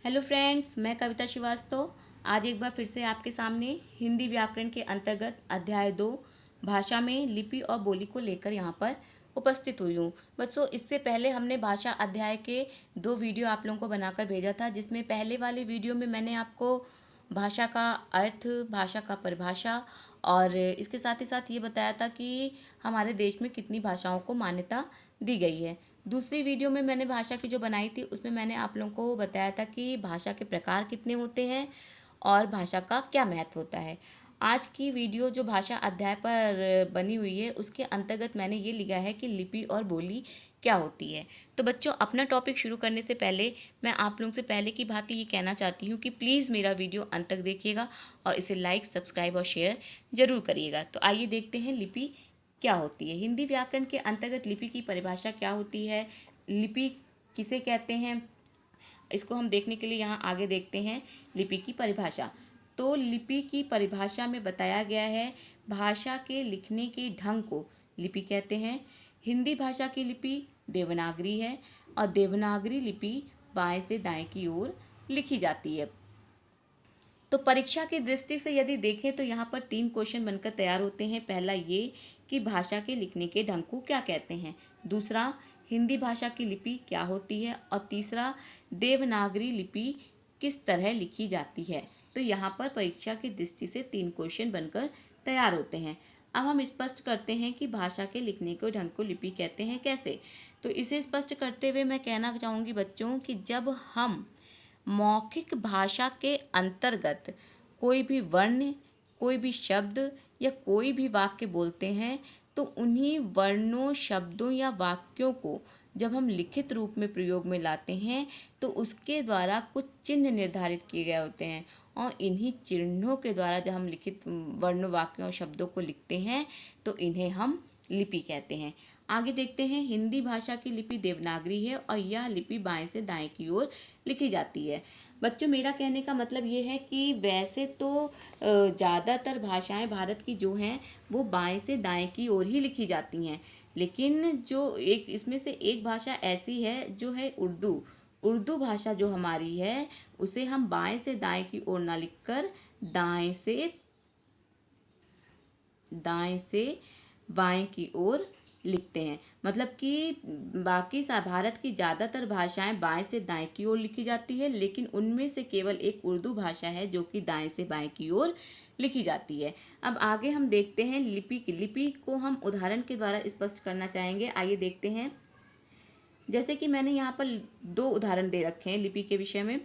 Hello friends, मैं कविता श्रीवास्तव आज एक बार फिर से आपके सामने हिंदी व्याकरण के अंतर्गत अध्याय 2 भाषा में लिपि और बोली को लेकर यहाँ पर उपस्थित हुई हूँ। बच्चों, इससे पहले हमने भाषा अध्याय के 2 वीडियो आप लोगों को बनाकर भेजा था, जिसमें पहले वाले वीडियो में मैंने आपको भाषा का अर्थ, भाषा का परिभाषा और इसके साथ ही साथ ये बताया था कि हमारे देश में कितनी भाषाओं को मान्यता दी गई है। दूसरी वीडियो में मैंने भाषा की जो बनाई थी उसमें मैंने आप लोगों को बताया था कि भाषा के प्रकार कितने होते हैं और भाषा का क्या महत्व होता है। आज की वीडियो जो भाषा अध्याय पर बनी हुई है उसके अंतर्गत मैंने ये लिखा है कि लिपि और बोली क्या होती है। तो बच्चों, अपना टॉपिक शुरू करने से पहले मैं आप लोगों से पहले की भांति ये कहना चाहती हूँ कि प्लीज़ मेरा वीडियो अंत तक देखिएगा और इसे लाइक, सब्सक्राइब और शेयर ज़रूर करिएगा। तो आइए देखते हैं लिपि क्या होती है। हिंदी व्याकरण के अंतर्गत लिपि की परिभाषा क्या होती है, लिपि किसे कहते हैं, इसको हम देखने के लिए यहाँ आगे देखते हैं लिपि की परिभाषा। तो लिपि की परिभाषा में बताया गया है भाषा के लिखने के ढंग को लिपि कहते हैं। हिंदी भाषा की लिपि देवनागरी है और देवनागरी लिपि बाएं से दाएं की ओर लिखी जाती है। तो परीक्षा की दृष्टि से यदि देखें तो यहाँ पर 3 क्वेश्चन बनकर तैयार होते हैं। पहला ये कि भाषा के लिखने के ढंग को क्या कहते हैं, दूसरा हिंदी भाषा की लिपि क्या होती है और तीसरा देवनागरी लिपि किस तरह लिखी जाती है। तो यहाँ पर परीक्षा की दृष्टि से 3 क्वेश्चन बनकर तैयार होते हैं। अब हम स्पष्ट करते हैं कि भाषा के लिखने के ढंग को लिपि कहते हैं कैसे। तो इसे स्पष्ट करते हुए मैं कहना चाहूँगी बच्चों कि जब हम मौखिक भाषा के अंतर्गत कोई भी वर्ण, कोई भी शब्द या कोई भी वाक्य बोलते हैं तो उन्हीं वर्णों, शब्दों या वाक्यों को जब हम लिखित रूप में प्रयोग में लाते हैं तो उसके द्वारा कुछ चिन्ह निर्धारित किए गए होते हैं और इन्हीं चिन्हों के द्वारा जब हम लिखित वर्ण, वाक्यों और शब्दों को लिखते हैं तो इन्हें हम लिपि कहते हैं। आगे देखते हैं। हिंदी भाषा की लिपि देवनागरी है और यह लिपि बाएं से दाएं की ओर लिखी जाती है। बच्चों, मेरा कहने का मतलब ये है कि वैसे तो ज़्यादातर भाषाएं भारत की जो हैं वो बाएं से दाएं की ओर ही लिखी जाती हैं, लेकिन जो एक इसमें से एक भाषा ऐसी है जो है उर्दू। उर्दू भाषा जो हमारी है उसे हम बाएं से दाएं की ओर ना लिखकर दाएं से बाएं की ओर लिखते हैं। मतलब कि बाकी भारत की ज़्यादातर भाषाएं बाएं से दाएं की ओर लिखी जाती है, लेकिन उनमें से केवल एक उर्दू भाषा है जो कि दाएं से बाएं की ओर लिखी जाती है। अब आगे हम देखते हैं लिपि को हम उदाहरण के द्वारा स्पष्ट करना चाहेंगे। आइए देखते हैं। जैसे कि मैंने यहाँ पर 2 उदाहरण दे रखे हैं लिपि के विषय में।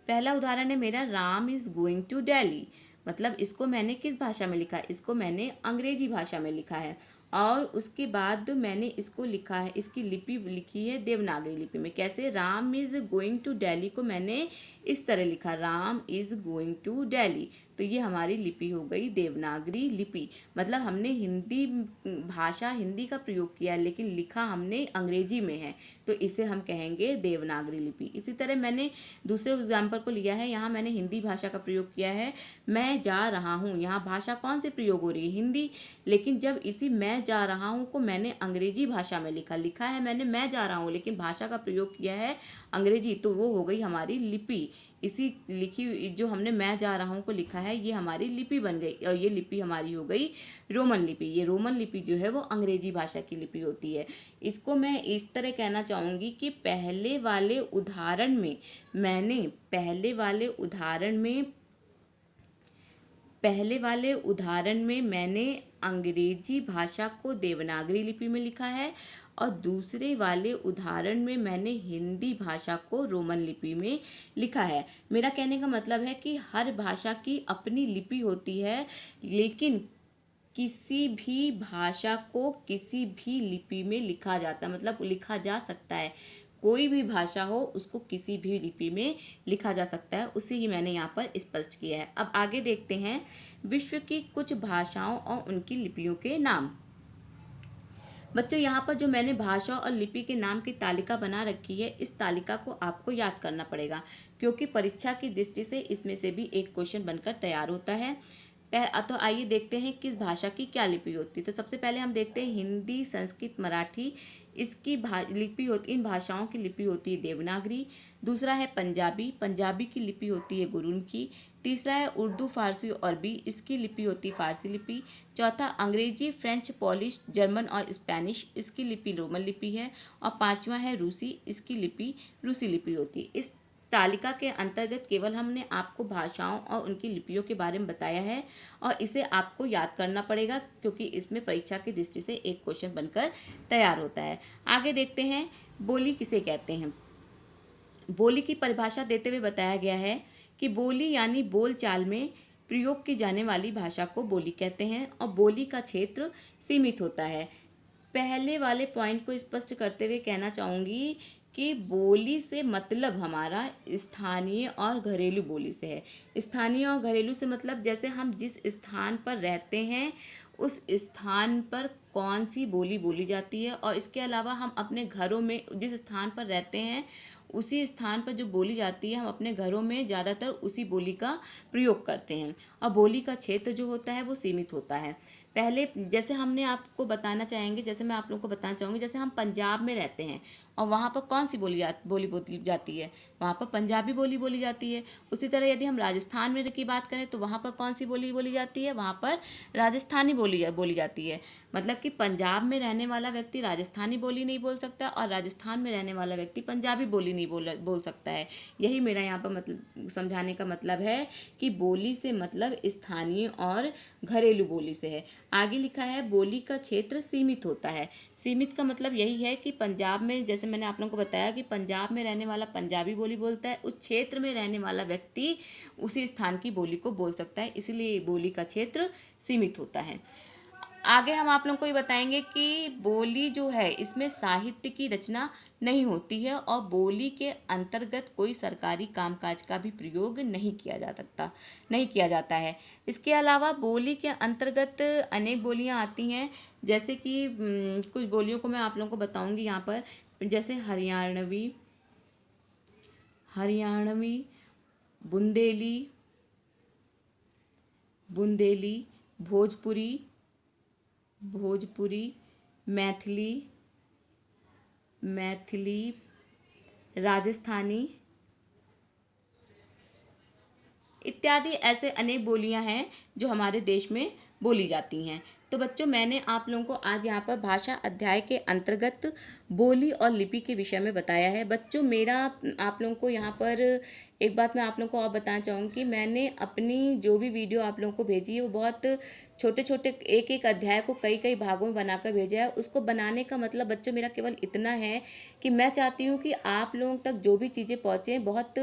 पहला उदाहरण है मेरा, Ram is going to Delhi. मतलब इसको मैंने किस भाषा में लिखा है, इसको मैंने अंग्रेजी भाषा में लिखा है और उसके बाद मैंने इसको लिखा है, इसकी लिपि लिखी है देवनागरी लिपि में। कैसे, Ram is going to Delhi को मैंने इस तरह लिखा, Ram is going to Delhi. तो ये हमारी लिपि हो गई देवनागरी लिपि। मतलब हमने हिंदी भाषा, हिंदी का प्रयोग किया लेकिन लिखा हमने अंग्रेजी में है, तो इसे हम कहेंगे देवनागरी लिपि। इसी तरह मैंने दूसरे एग्जाम्पल को लिया है। यहाँ मैंने हिंदी भाषा का प्रयोग किया है, मैं जा रहा हूँ। यहाँ भाषा कौन सी प्रयोग हो रही है, हिंदी, लेकिन जब इसी मैं जा रहा हूँ को मैंने अंग्रेजी भाषा में लिखा है मैंने मैं जा रहा हूँ, लेकिन भाषा का प्रयोग किया है अंग्रेजी, तो वो हो गई हमारी लिपि। इसी लिखी जो हमने मैं जा रहा हूँ को लिखा है ये हमारी लिपि बन गई और ये लिपि हमारी हो गई रोमन लिपि। ये रोमन लिपि जो है वो अंग्रेजी भाषा की लिपि होती है। इसको मैं इस तरह कहना चाहूँगी कि पहले वाले उदाहरण में मैंने अंग्रेजी भाषा को देवनागरी लिपि में लिखा है और दूसरे वाले उदाहरण में मैंने हिंदी भाषा को रोमन लिपि में लिखा है। मेरा कहने का मतलब है कि हर भाषा की अपनी लिपि होती है, लेकिन किसी भी भाषा को किसी भी लिपि में लिखा जाता है, मतलब लिखा जा सकता है। कोई भी भाषा हो उसको किसी भी लिपि में लिखा जा सकता है, उसे ही मैंने यहाँ पर स्पष्ट किया है। अब आगे देखते हैं विश्व की कुछ भाषाओं और उनकी लिपियों के नाम। बच्चों, यहाँ पर जो मैंने भाषा और लिपि के नाम की तालिका बना रखी है, इस तालिका को आपको याद करना पड़ेगा क्योंकि परीक्षा की दृष्टि से इसमें से भी एक क्वेश्चन बनकर तैयार होता है। तो आइए देखते हैं किस भाषा की क्या लिपि होती है। तो सबसे पहले हम देखते हैं हिंदी, संस्कृत, मराठी, इसकी लिपि होती, इन भाषाओं की लिपि होती है देवनागरी। दूसरा है पंजाबी, पंजाबी की लिपि होती है गुरुमुखी। तीसरा है उर्दू, फारसी और अरबी, इसकी लिपि होती है फारसी लिपि। चौथा अंग्रेजी, फ्रेंच, पोलिश, जर्मन और स्पेनिश, इसकी लिपि रोमन लिपि है। और पांचवा है रूसी, इसकी लिपि रूसी लिपि होती है। इस तालिका के अंतर्गत केवल हमने आपको भाषाओं और उनकी लिपियों के बारे में बताया है और इसे आपको याद करना पड़ेगा, क्योंकि इसमें परीक्षा की दृष्टि से एक क्वेश्चन बनकर तैयार होता है। आगे देखते हैं बोली किसे कहते हैं। बोली की परिभाषा देते हुए बताया गया है कि बोली यानी बोल चाल में प्रयोग की जाने वाली भाषा को बोली कहते हैं और बोली का क्षेत्र सीमित होता है। पहले वाले पॉइंट को स्पष्ट करते हुए कहना चाहूँगी कि बोली से मतलब हमारा स्थानीय और घरेलू बोली से है। स्थानीय और घरेलू से मतलब जैसे हम जिस स्थान पर रहते हैं उस स्थान पर कौन सी बोली बोली जाती है, और इसके अलावा हम अपने घरों में जिस स्थान पर रहते हैं उसी स्थान पर जो बोली जाती है हम अपने घरों में ज़्यादातर उसी बोली का प्रयोग करते हैं। और बोली का क्षेत्र जो होता है वो सीमित होता है। पहले जैसे हमने आपको बताना चाहेंगे, जैसे मैं आप लोगों को बताना चाहूँगी, जैसे हम पंजाब में रहते हैं और वहाँ पर कौन सी बोली बोली जाती है, वहाँ पर पंजाबी बोली बोली जाती है। उसी तरह यदि हम राजस्थान में की बात करें तो वहाँ पर कौन सी बोली बोली जाती है, वहाँ पर राजस्थानी बोली बोली जाती है। मतलब कि पंजाब में रहने वाला व्यक्ति राजस्थानी बोली नहीं बोल सकता और राजस्थान में रहने वाला व्यक्ति पंजाबी बोली नहीं बोल सकता है। यही मेरा यहाँ पर मतलब समझाने का मतलब है कि बोली से मतलब स्थानीय और घरेलू बोली से है। आगे लिखा है बोली का क्षेत्र सीमित होता है। सीमित का मतलब यही है कि पंजाब में, जैसे मैंने आप लोगों को बताया कि पंजाब में रहने वाला पंजाबी बोली बोलता है, उस क्षेत्र में रहने वाला व्यक्ति उसी स्थान की बोली को बोल सकता है, इसलिए बोली का क्षेत्र सीमित होता है। आगे हम आप लोगों को ये बताएंगे कि बोली जो है इसमें साहित्य की रचना नहीं होती है और बोली के अंतर्गत कोई सरकारी कामकाज का भी प्रयोग नहीं किया जाता है। इसके अलावा बोली के अंतर्गत अनेक बोलियां आती हैं, जैसे कि कुछ बोलियों को मैं आप लोगों को बताऊंगी यहाँ पर, जैसे हरियाणवी, बुंदेली, भोजपुरी, मैथिली, राजस्थानी इत्यादि ऐसे अनेक बोलियां हैं जो हमारे देश में बोली जाती हैं। तो बच्चों, मैंने आप लोगों को आज यहाँ पर भाषा अध्याय के अंतर्गत बोली और लिपि के विषय में बताया है। बच्चों, मेरा आप लोगों को यहाँ पर एक बात मैं आप लोगों को और बताना चाहूँगी कि मैंने अपनी जो भी वीडियो आप लोगों को भेजी है वो बहुत छोटे छोटे एक एक अध्याय को कई कई भागों में बनाकर भेजा है। उसको बनाने का मतलब बच्चों मेरा केवल इतना है कि मैं चाहती हूँ कि आप लोगों तक जो भी चीज़ें पहुँचें बहुत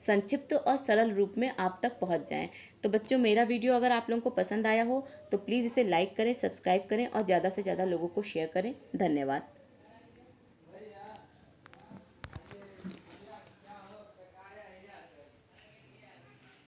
संक्षिप्त और सरल रूप में आप तक पहुँच जाएं। तो बच्चों, मेरा वीडियो अगर आप लोगों को पसंद आया हो तो प्लीज़ इसे लाइक करें, सब्सक्राइब करें और ज़्यादा से ज़्यादा लोगों को शेयर करें। धन्यवाद।